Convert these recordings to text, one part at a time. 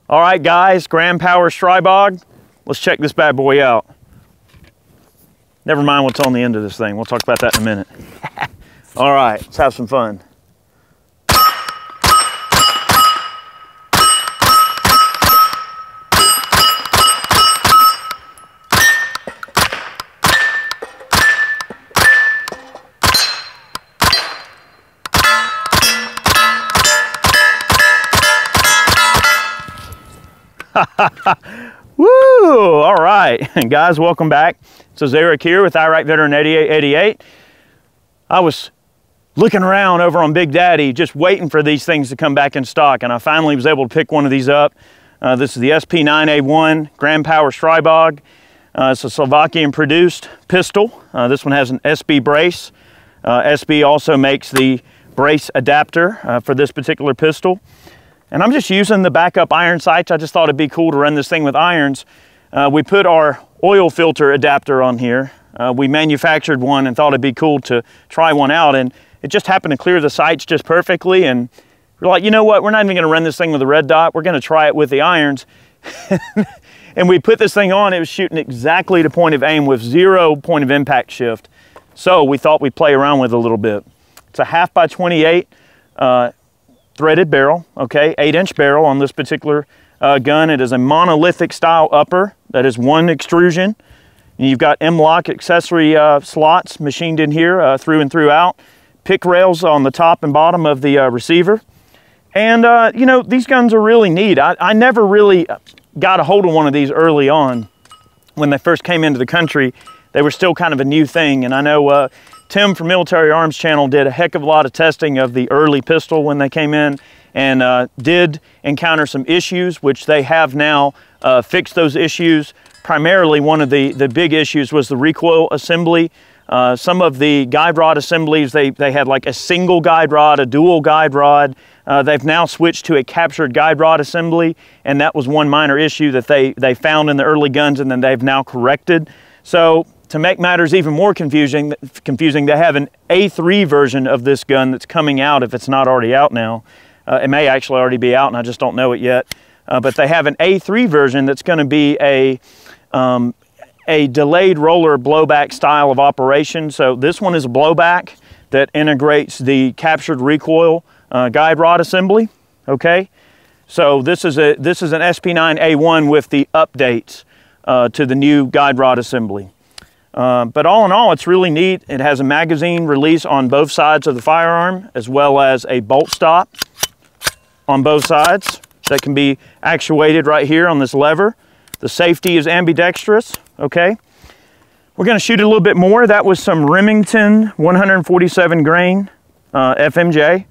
All right, guys, Grand Power Stribog. Let's check this bad boy out. Never mind what's on the end of this thing. We'll talk about that in a minute. All right, let's have some fun. Woo! All right, and guys, welcome back. So Eric here with Iraq Veteran 8888. I was looking around over on Big Daddy, just waiting for these things to come back in stock, and I finally was able to pick one of these up. This is the SP9A1 Grand Power Stribog. It's a Slovakian-produced pistol. This one has an SB brace. SB also makes the brace adapter for this particular pistol. And I'm just using the backup iron sights. I just thought it'd be cool to run this thing with irons. We put our oil filter adapter on here. We manufactured one and thought it'd be cool to try one out, and it just happened to clear the sights just perfectly. And we're like, you know what? We're not even gonna run this thing with a red dot. We're gonna try it with the irons. And we put this thing on, it was shooting exactly to point of aim with 0 point of impact shift. So we thought we'd play around with it a little bit. It's a 1/2 x 28 threaded barrel, okay, 8-inch barrel on this particular gun. It is a monolithic style upper that is 1 extrusion. And you've got M-lock accessory slots machined in here through and throughout. Pick rails on the top and bottom of the receiver. And you know, these guns are really neat. I never really got a hold of one of these early on. When they first came into the country, they were still kind of a new thing. And I know Tim from Military Arms Channel did a heck of a lot of testing of the early pistol when they came in, and did encounter some issues, which they have now fixed those issues. Primarily, one of the big issues was the recoil assembly. Some of the guide rod assemblies, they had like a single guide rod, a dual guide rod. They've now switched to a captured guide rod assembly, and that was one minor issue that they found in the early guns, and then they've now corrected. So to make matters even more confusing, they have an A3 version of this gun that's coming out, if it's not already out now. It may actually already be out and I just don't know it yet. But they have an A3 version that's going to be a delayed roller blowback style of operation. So this one is a blowback that integrates the captured recoil guide rod assembly, okay? So this is an SP9A1 with the updates to the new guide rod assembly. But all in all, it's really neat. It has a magazine release on both sides of the firearm, as well as a bolt stop on both sides that can be actuated right here on this lever. The safety is ambidextrous, okay? We're gonna shoot it a little bit more. That was some Remington 147 grain FMJ.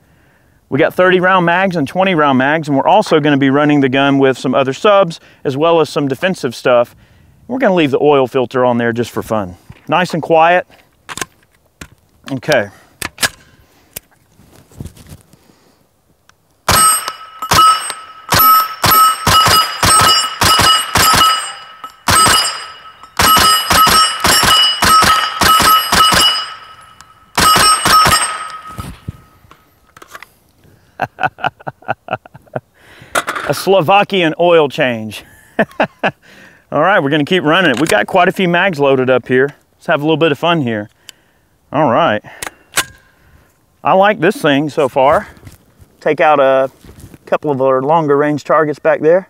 We got 30 round mags and 20 round mags, and we're also gonna be running the gun with some other subs, as well as some defensive stuff. We're gonna leave the oil filter on there just for fun. Nice and quiet. Okay. A Slovakian oil change. All right, we're gonna keep running it. We got quite a few mags loaded up here. Let's have a little bit of fun here. All right. I like this thing so far. Take out a couple of our longer range targets back there.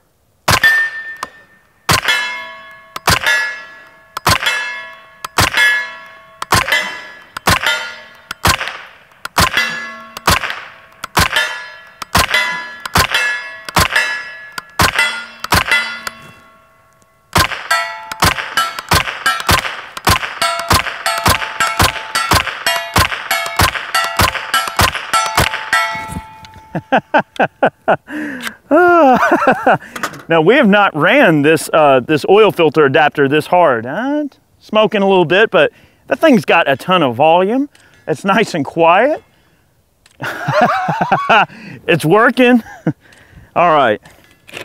Now, we have not ran this this oil filter adapter this hard. Smoking a little bit, but that thing's got a ton of volume. It's nice and quiet. It's working. All right,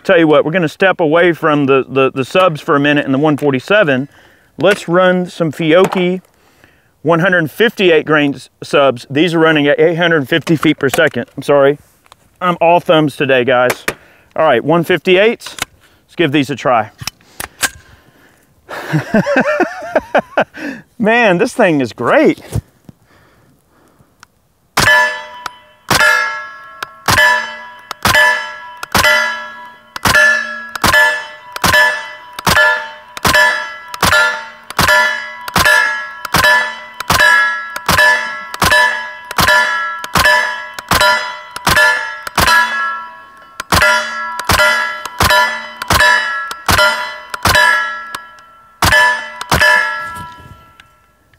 tell you what, we're gonna step away from the subs for a minute in the 147. Let's run some Fiocchi 158 grain subs. These are running at 850 feet per second. I'm sorry, I'm all thumbs today, guys. All right, 158s. Let's give these a try. Man, this thing is great.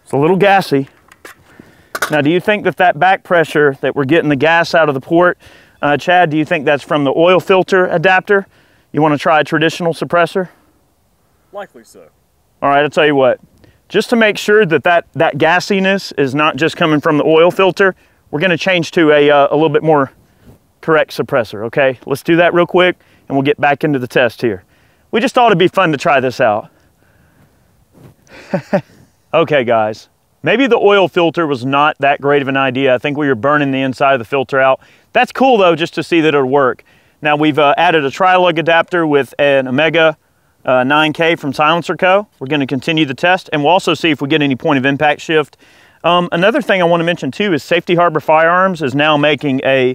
It's a little gassy. Now, do you think that that back pressure that we're getting the gas out of the port, Chad, do you think that's from the oil filter adapter? You want to try a traditional suppressor? Likely so. All right, I'll tell you what. Just to make sure that that gassiness is not just coming from the oil filter, we're going to change to a little bit more correct suppressor, okay? Let's do that real quick, and we'll get back into the test here. We just thought it'd be fun to try this out. Okay, guys, maybe the oil filter was not that great of an idea. I think we were burning the inside of the filter out. That's cool, though, just to see that it'll work. Now, we've added a tri-lug adapter with an Omega 9K from Silencer Co. We're going to continue the test, and we'll also see if we get any point of impact shift. Another thing I want to mention, too, is Safety Harbor Firearms is now making a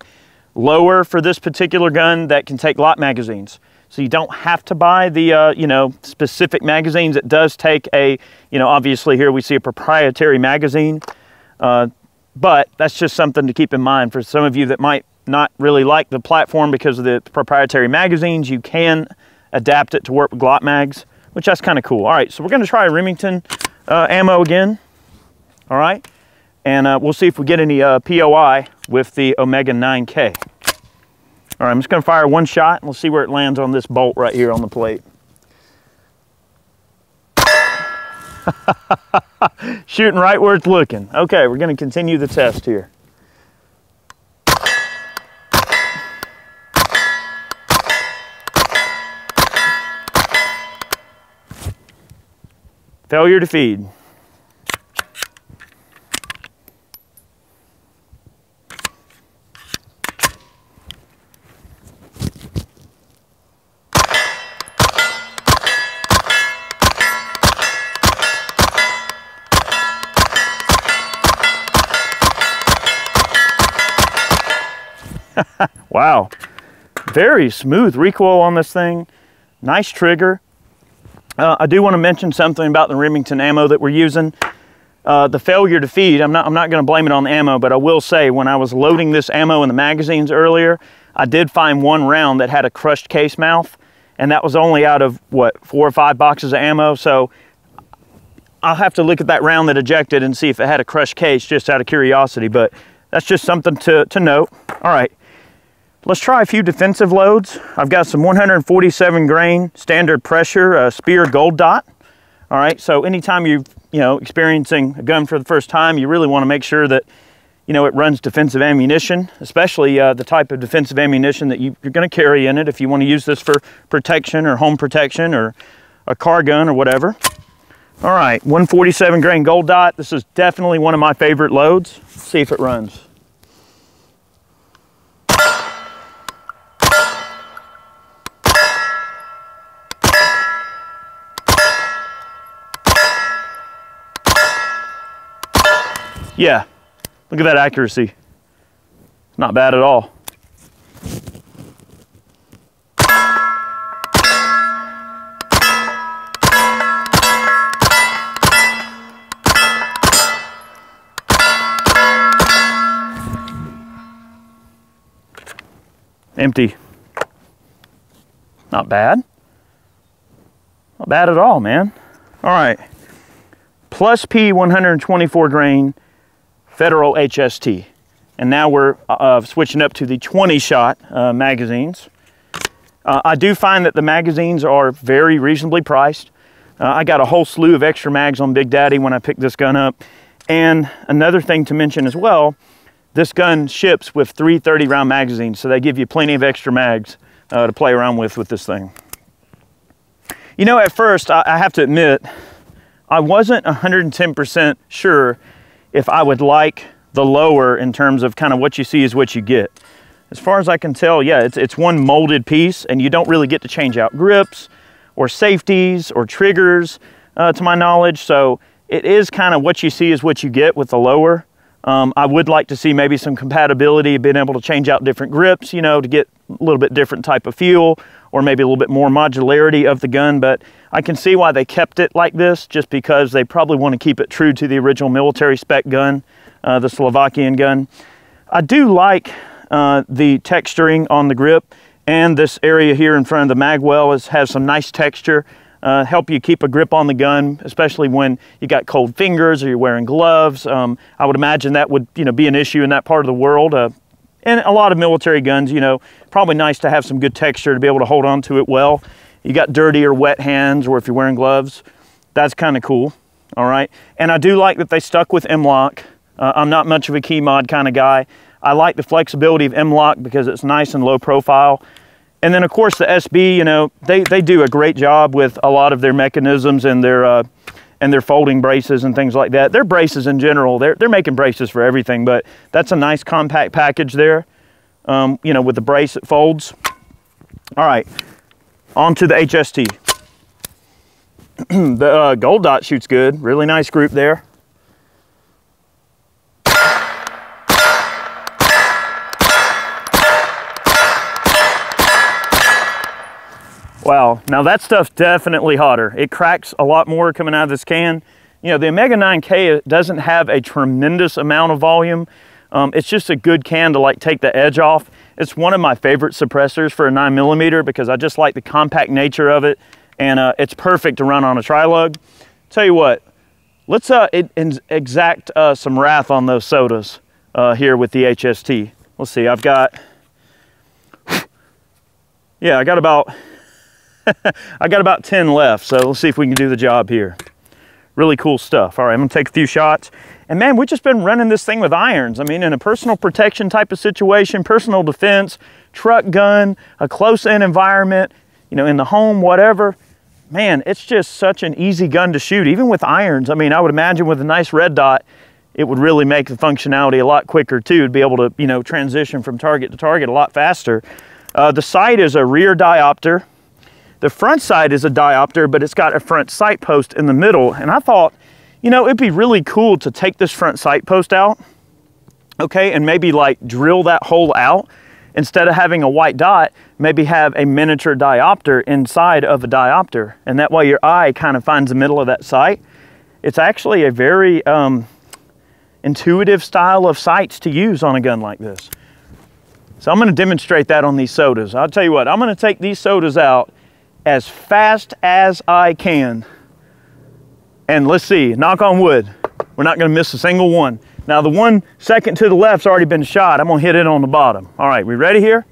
lower for this particular gun that can take lot magazines. So you don't have to buy the, you know, specific magazines. It does take a, you know, obviously here we see a proprietary magazine, but that's just something to keep in mind for some of you that might not really like the platform because of the proprietary magazines. You can adapt it to work with Glock mags, which that's kind of cool. All right, so we're going to try Remington ammo again. All right, and we'll see if we get any POI with the Omega 9K. All right, I'm just going to fire one shot, and we'll see where it lands on this bolt right here on the plate. Shooting right where it's looking. Okay, we're going to continue the test here. Failure to feed. Wow, very smooth recoil on this thing. Nice trigger. I do want to mention something about the Remington ammo that we're using. The failure to feed, I'm not going to blame it on the ammo, but I will say when I was loading this ammo in the magazines earlier, I did find one round that had a crushed case mouth, and that was only out of, what, 4 or 5 boxes of ammo. So I'll have to look at that round that ejected and see if it had a crushed case, just out of curiosity, but that's just something to note. All right. Let's try a few defensive loads. I've got some 147 grain standard pressure Spear Gold Dot. All right, so anytime you're experiencing a gun for the first time, you really want to make sure that it runs defensive ammunition, especially the type of defensive ammunition that you're going to carry in it if you want to use this for protection or home protection or a car gun or whatever. All right, 147 grain Gold Dot. This is definitely one of my favorite loads. Let's see if it runs. Yeah, look at that accuracy. Not bad at all. Empty. Not bad. Not bad at all, man. All right. Plus P 124 grain Federal HST. And now we're switching up to the 20-shot magazines. I do find that the magazines are very reasonably priced. I got a whole slew of extra mags on Big Daddy when I picked this gun up. And another thing to mention as well, this gun ships with 3 30-round magazines, so they give you plenty of extra mags to play around with this thing. At first, I have to admit, I wasn't 110% sure if I would like the lower in terms of kind of what you see is what you get. as far as I can tell, yeah, it's one molded piece, and you don't really get to change out grips or safeties or triggers, to my knowledge. So it is kind of what you see is what you get with the lower. I would like to see maybe some compatibility, being able to change out different grips, you know, to get a little bit different type of feel, or maybe a little bit more modularity of the gun. But I can see why they kept it like this, just because they probably want to keep it true to the original military spec gun, the Slovakian gun. I do like the texturing on the grip, and this area here in front of the mag well has some nice texture. Help you keep a grip on the gun, especially when you got cold fingers or you're wearing gloves. I would imagine that would, you know, be an issue in that part of the world. And a lot of military guns, you know, probably nice to have some good texture to be able to hold on to it well. You got dirty or wet hands, or if you're wearing gloves, that's kind of cool. All right. And I do like that they stuck with M-LOK. I'm not much of a key mod kind of guy. I like the flexibility of M-LOK because it's nice and low profile. And then of course the SB, you know, they do a great job with a lot of their mechanisms and their folding braces and things like that. Their braces in general, they're making braces for everything, but that's a nice compact package there, you know, with the brace that folds. All right, on to the HST. The gold dot shoots good, really nice group there. Wow, now that stuff's definitely hotter. It cracks a lot more coming out of this can. You know, the Omega 9K doesn't have a tremendous amount of volume. It's just a good can to like take the edge off. It's one of my favorite suppressors for a 9mm because I just like the compact nature of it, and it's perfect to run on a tri-lug. Tell you what, let's exact some wrath on those sodas here with the HST. Let's see, I've got, yeah, I got about 10 left, so let's see if we can do the job here. Really cool stuff. All right, I'm gonna take a few shots. And man, we've just been running this thing with irons. I mean, in a personal protection type of situation, personal defense, truck gun, a close-in environment, you know, in the home, whatever. Man, it's just such an easy gun to shoot, even with irons. I mean, I would imagine with a nice red dot, it would really make the functionality a lot quicker too, to be able to, you know, transition from target to target a lot faster. The sight is a rear diopter. The front sight is a diopter, but it's got a front sight post in the middle. And I thought, you know, it'd be really cool to take this front sight post out, okay, and maybe like drill that hole out. Instead of having a white dot, maybe have a miniature diopter inside of a diopter. And that way your eye kind of finds the middle of that sight. It's actually a very intuitive style of sights to use on a gun like this. So I'm gonna demonstrate that on these sodas. I'll tell you what, I'm gonna take these sodas out as fast as I can. And let's see, knock on wood, we're not gonna miss a single one. Now the one second to the left's already been shot. I'm gonna hit it on the bottom. All right, we ready here?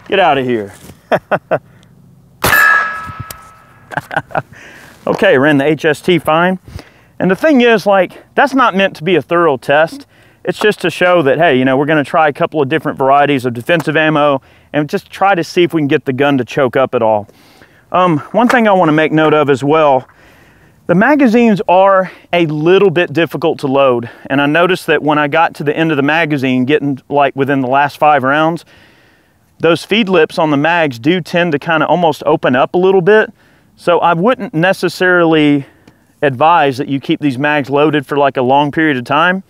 Get out of here. Okay, ran the HST fine. And the thing is, like, that's not meant to be a thorough test. It's just to show that, hey, you know, we're gonna try a couple of different varieties of defensive ammo and just try to see if we can get the gun to choke up at all. One thing I wanna make note of as well, the magazines are a little bit difficult to load. And I noticed that when I got to the end of the magazine, getting like within the last 5 rounds, those feed lips on the mags do tend to kind of almost open up a little bit. So I wouldn't necessarily advise that you keep these mags loaded for like a long period of time,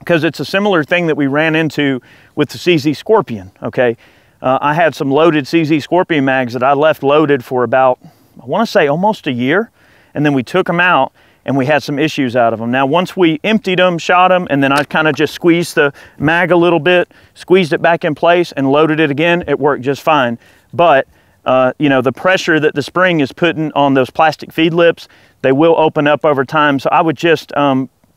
because it's a similar thing that we ran into with the CZ Scorpion, okay? I had some loaded CZ Scorpion mags that I left loaded for about, I wanna say almost a year, and then we took them out and we had some issues out of them. Now, once we emptied them, shot them, and then I kind of just squeezed the mag a little bit, squeezed it back in place and loaded it again, it worked just fine. But you know, the pressure that the spring is putting on those plastic feed lips, they will open up over time. So I would just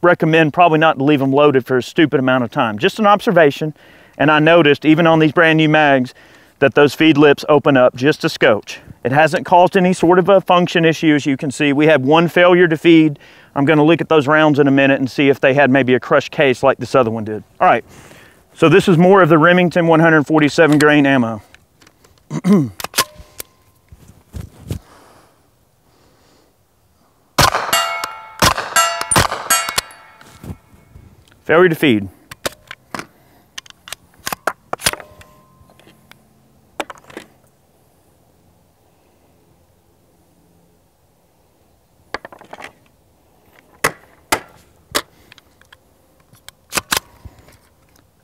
recommend probably not to leave them loaded for a stupid amount of time. Just an observation. And I noticed even on these brand new mags that those feed lips open up just a scotch. It hasn't caused any sort of a function issue. As you can see, we had one failure to feed. I'm gonna look at those rounds in a minute and see if they had maybe a crushed case like this other one did. All right, so this is more of the Remington 147 grain ammo. Failure to feed.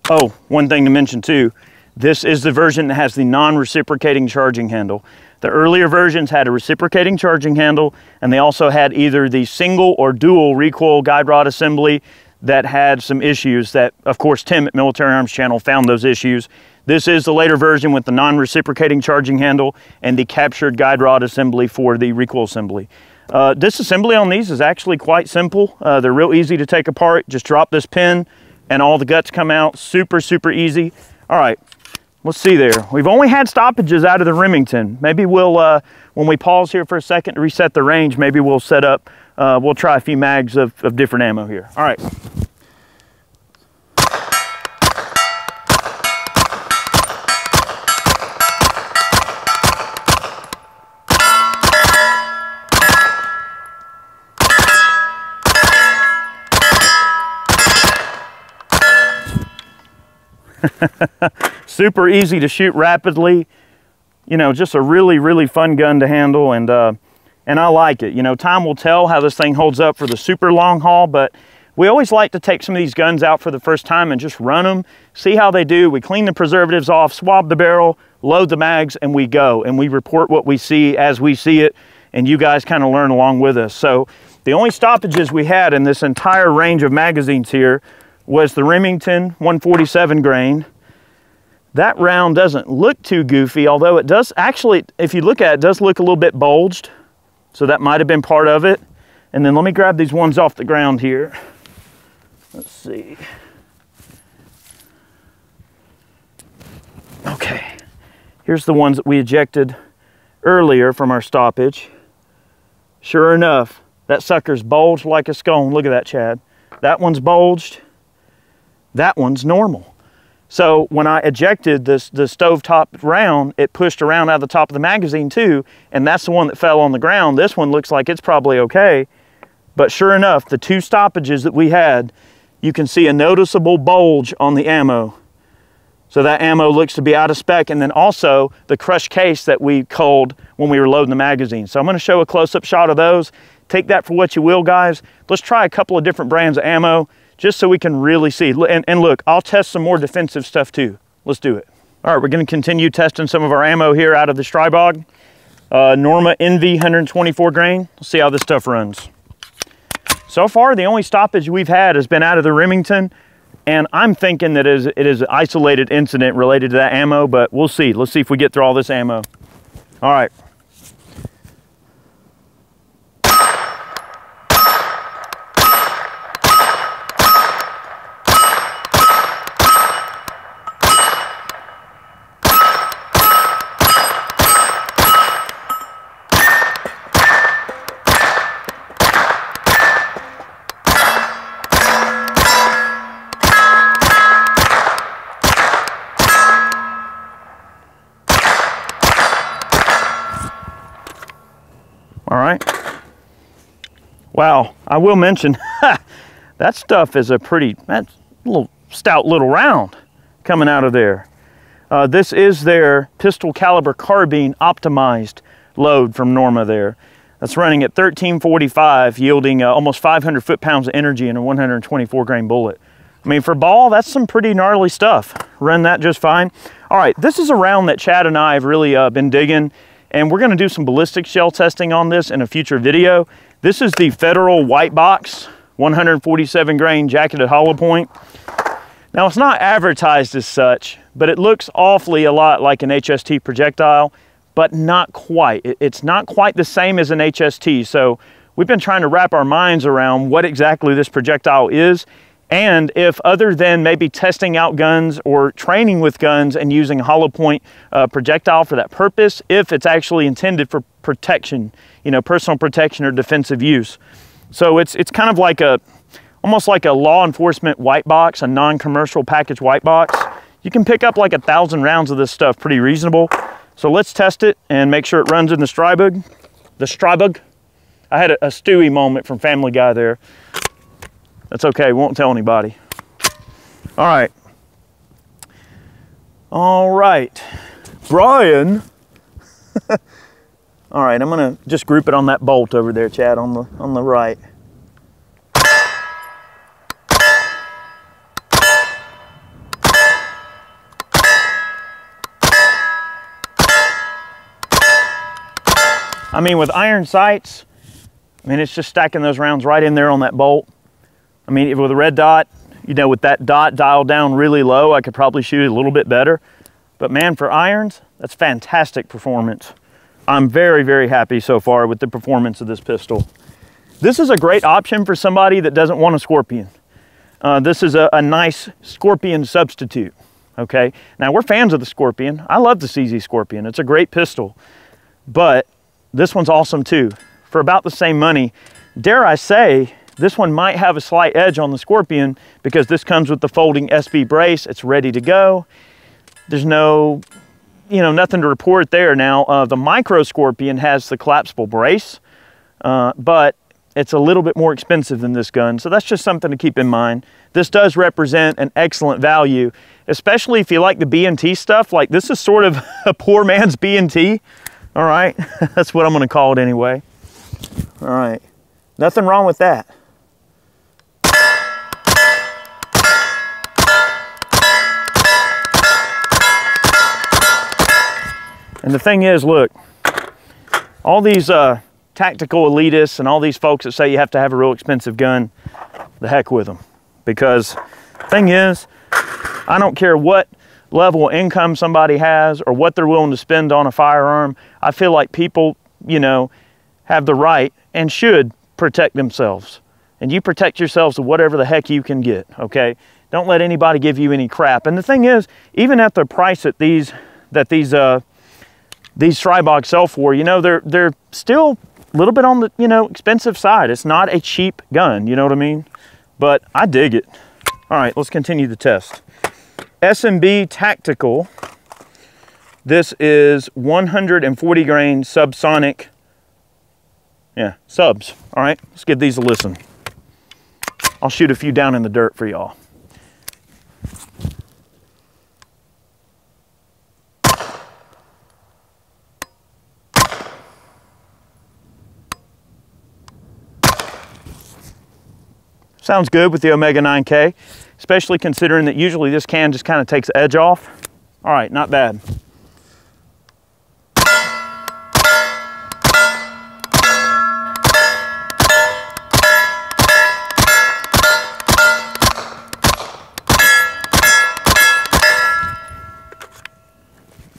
Oh, one thing to mention too, this is the version that has the non-reciprocating charging handle. The earlier versions had a reciprocating charging handle, and they also had either the single or dual recoil guide rod assembly that had some issues that, of course, Tim at Military Arms Channel found those issues. This is the later version with the non-reciprocating charging handle and the captured guide rod assembly for the recoil assembly. Disassembly on these is actually quite simple. They're real easy to take apart. Just drop this pin and all the guts come out. Super, super easy. All right, let's see there. We've only had stoppages out of the Remington. Maybe we'll, when we pause here for a second to reset the range, maybe we'll set up, we'll try a few mags of different ammo here. All right. Super easy to shoot rapidly, you know, just a really, really fun gun to handle, and I like it. You know, time will tell how this thing holds up for the super long haul, but we always like to take some of these guns out for the first time and just run them, see how they do. We clean the preservatives off, swab the barrel, load the mags, and we go, and we report what we see as we see it, and you guys kind of learn along with us. So the only stoppages we had in this entire range of magazines here was the Remington 147 grain. That round doesn't look too goofy, although it does actually, if you look at it, it does look a little bit bulged. So that might have been part of it. And then let me grab these ones off the ground here. Let's see. Okay, here's the ones that we ejected earlier from our stoppage. Sure enough, that sucker's bulged like a scone. Look at that, Chad. That one's bulged. That one's normal. So when I ejected the stovetop round, it pushed around out of the top of the magazine too, and that's the one that fell on the ground. This one looks like it's probably okay, but sure enough, the two stoppages that we had, you can see a noticeable bulge on the ammo. So that ammo looks to be out of spec, and then also the crushed case that we culled when we were loading the magazine. So I'm gonna show a close-up shot of those. Take that for what you will, guys. Let's try a couple of different brands of ammo, just so we can really see. And look, I'll test some more defensive stuff too. Let's do it. All right, we're gonna continue testing some of our ammo here out of the Stribog. Norma NV 124 grain. Let's see how this stuff runs. So far, the only stoppage we've had has been out of the Remington, and I'm thinking that it is an isolated incident related to that ammo, but we'll see. Let's see if we get through all this ammo. All right. All right. Wow, I will mention that stuff is that's a little stout little round coming out of there. This is their pistol caliber carbine optimized load from Norma there. That's running at 1345, yielding almost 500 foot-pounds of energy in a 124 grain bullet. I mean, for ball, that's some pretty gnarly stuff. Run that just fine. All right, this is a round that Chad and I have really been digging, and we're gonna do some ballistic shell testing on this in a future video. This is the Federal White Box 147 grain jacketed hollow point. Now, it's not advertised as such, but it looks awfully a lot like an HST projectile, but not quite. It's not quite the same as an HST, so we've been trying to wrap our minds around what exactly this projectile is, and if other than maybe testing out guns or training with guns and using a hollow point projectile for that purpose, if it's actually intended for protection, you know, personal protection or defensive use. So it's kind of like almost like a law enforcement white box, a non-commercial package white box. You can pick up like 1,000 rounds of this stuff pretty reasonable. So let's test it and make sure it runs in the Stribog. The Stribog. I had a Stewie moment from Family Guy there. That's okay, won't tell anybody. All right. All right, Brian. All right, I'm gonna just group it on that bolt over there, Chad, on the right. I mean, with iron sights, I mean, it's just stacking those rounds right in there on that bolt. I mean, if with a red dot, you know, with that dot dialed down really low, I could probably shoot it a little bit better. But man, for irons, that's fantastic performance. I'm very, very happy so far with the performance of this pistol. This is a great option for somebody that doesn't want a Scorpion. This is a nice Scorpion substitute, okay? Now, we're fans of the Scorpion. I love the CZ Scorpion. It's a great pistol. But this one's awesome too. For about the same money, dare I say, this one might have a slight edge on the Scorpion because this comes with the folding SB brace. It's ready to go. There's no, you know, nothing to report there. Now, the Micro Scorpion has the collapsible brace, but it's a little bit more expensive than this gun. So that's just something to keep in mind. This does represent an excellent value, especially if you like the B&T stuff. Like, this is sort of a poor man's B&T. All right, that's what I'm gonna call it anyway. All right, nothing wrong with that. And the thing is, look, all these tactical elitists and all these folks that say you have to have a real expensive gun, the heck with them. Because the thing is, I don't care what level of income somebody has or what they're willing to spend on a firearm. I feel like people, you know, have the right and should protect themselves. And you protect yourselves with whatever the heck you can get, okay? Don't let anybody give you any crap. And the thing is, even at the price that these Stribog sell for, you know, they're still a little bit on the, you know, expensive side. It's not a cheap gun, you know what I mean? But I dig it. All right, let's continue the test. S&B Tactical. This is 140 grain subsonic, yeah, subs. All right, let's give these a listen. I'll shoot a few down in the dirt for y'all. Sounds good with the Omega 9K, especially considering that usually this can just kind of takes the edge off. All right, not bad.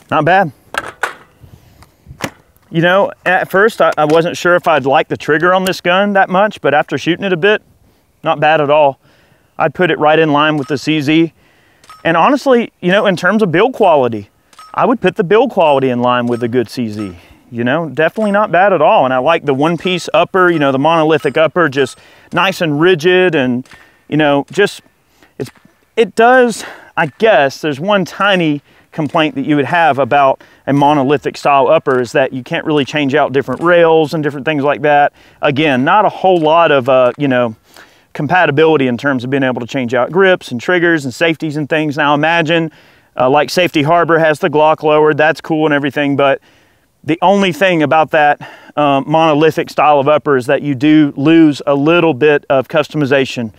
Not bad. You know, at first I wasn't sure if I'd like the trigger on this gun that much, but after shooting it a bit, not bad at all. I'd put it right in line with the CZ. And honestly, you know, in terms of build quality, I would put the build quality in line with a good CZ. You know, definitely not bad at all. And I like the one-piece upper, you know, the monolithic upper, just nice and rigid. And, you know, just, it does, I guess, there's one tiny complaint that you would have about a monolithic style upper is that you can't really change out different rails and different things like that. Again, not a whole lot of, you know, compatibility in terms of being able to change out grips and triggers and safeties and things. Now imagine like Safety Harbor has the Glock lowered, that's cool and everything, but the only thing about that monolithic style of upper is that you do lose a little bit of customization,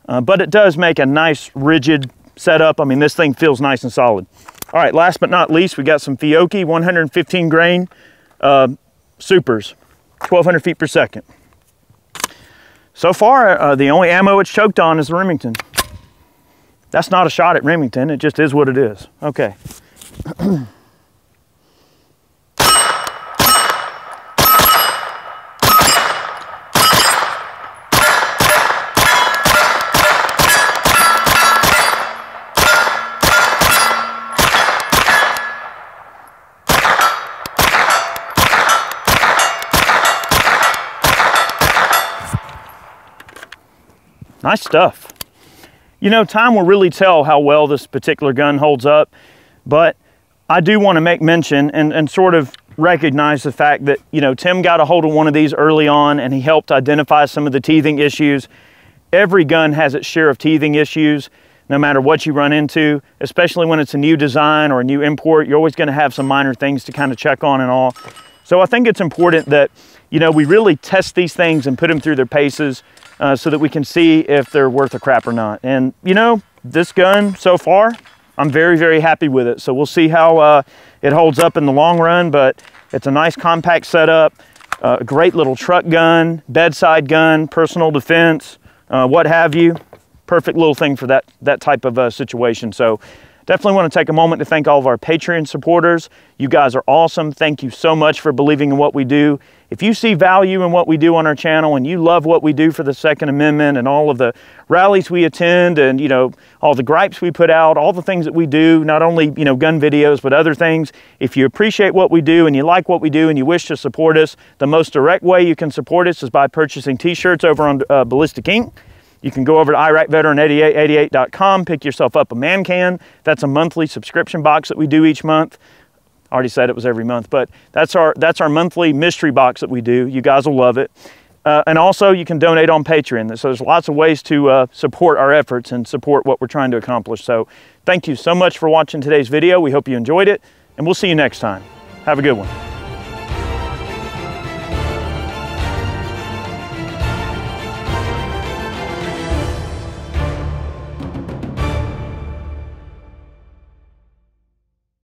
but it does make a nice rigid setup. I mean, this thing feels nice and solid. All right, last but not least, we got some Fiocchi 115 grain supers, 1,200 feet per second. So far, the only ammo it's choked on is the Remington. That's not a shot at Remington, it just is what it is. Okay. Nice stuff. You know, time will really tell how well this particular gun holds up, but I do want to make mention and sort of recognize the fact that, you know, Tim got a hold of one of these early on and he helped identify some of the teething issues. Every gun has its share of teething issues. no matter what you run into, especially when it's a new design or a new import. You're always going to have some minor things to kind of check on and all. So I think it's important that, you know, we really test these things and put them through their paces so that we can see if they're worth a crap or not. And, you know, this gun so far, I'm very, very happy with it. So we'll see how it holds up in the long run, but it's a nice compact setup, a great little truck gun, bedside gun, personal defense, what have you. Perfect little thing for that type of situation. So definitely want to take a moment to thank all of our Patreon supporters. You guys are awesome. Thank you so much for believing in what we do. If you see value in what we do on our channel and you love what we do for the Second Amendment and all of the rallies we attend and, you know, all the gripes we put out, all the things that we do, not only, you know, gun videos, but other things. If you appreciate what we do and you like what we do and you wish to support us, the most direct way you can support us is by purchasing t-shirts over on Ballistic Ink. You can go over to IRACveteran88.com, pick yourself up a man can. That's a monthly subscription box that we do each month. I already said it was every month, but that's our monthly mystery box that we do. You guys will love it. And also you can donate on Patreon. So there's lots of ways to support our efforts and support what we're trying to accomplish. So thank you so much for watching today's video. We hope you enjoyed it, and we'll see you next time. Have a good one.